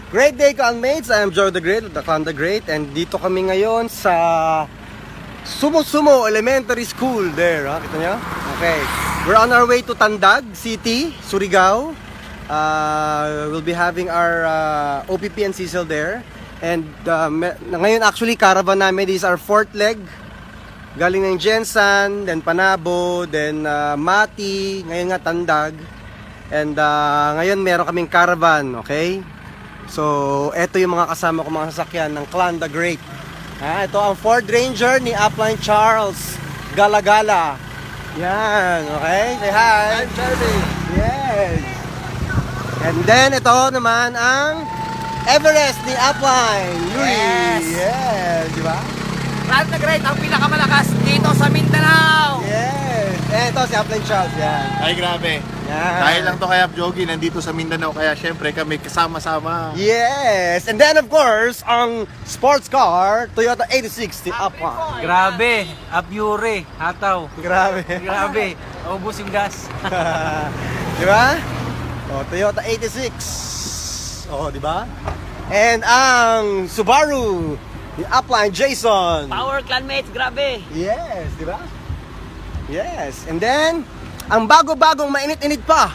Great day, clanmates! I am Joe the Great, the Clan the Great, and dito kami ngayon sa Sumo Elementary School. There, ha? Kita nyo? Okay. We're on our way to Tandag City, Surigao. We'll be having our OPP and CSIL there. And ngayon actually, caravan namin is our fourth leg. Galing ng Jensan, then Panabo, then Mati, ngayon nga Tandag. And ngayon meron kaming caravan, okay? So, eto yung mga kasama ko mga sasakyan ng Clan the Great. Ito ang Ford Ranger ni Upline Charles Galagala. Yan, okay? Say hi! I'm Charlie! Yes! And then, ito naman ang Everest ni Upline Yuri. Yes! Yes, di ba? Clan the Great, ang pinakamalakas dito sa Mindanao! Yes! Eh, ito si Upline Charles, yan. Ay, grabe. Yan. Dahil lang to kay Jogi nandito sa Mindanao, kaya syempre kami kasama-sama. Yes! And then of course, ang sports car, Toyota 86 ni Upline. Grabe, Apure, hataw. Grabe. Grabe, ubos yung gas. Di ba? Oh, Toyota 86. Oh, di ba? And ang Subaru ni Upline Jason. Power Clanmates, grabe! Yes, di ba? Yes. And then, ang bago-bagong mainit-init pa.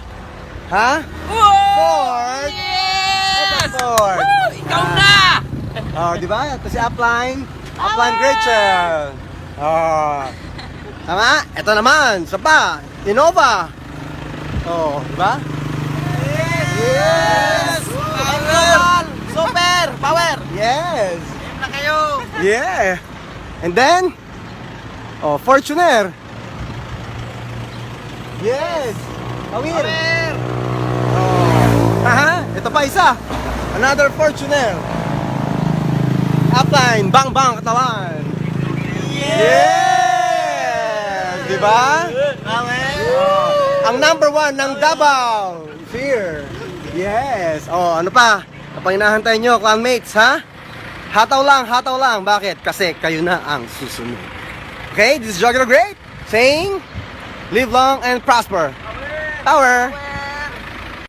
Ha? Ford. Yes! Ford. Woo! Ikaw na! Oh, di ba? Ito si Upline. Upline Gretchen. Oh. Tama? Ito naman. Isa pa. Innova. Oh, di ba? Yes! Power! Super! Power! Yes! Game na kayo! Yeah! And then, oh, Fortuner. Yes! Awir. Power! Oh. Aha, ito pa isa. Another Fortuner. Upline, bang bang katawan. Yes! Di ba? Oh. Ang number 1 ng Davao. Fear. Yes. Oh, ano pa? Kapag hinahantay nyo, clanmates, ha? Hataw lang. Bakit? Kasi kayo na ang susunod. Okay, this is Jogger Great saying, live long and prosper. Power!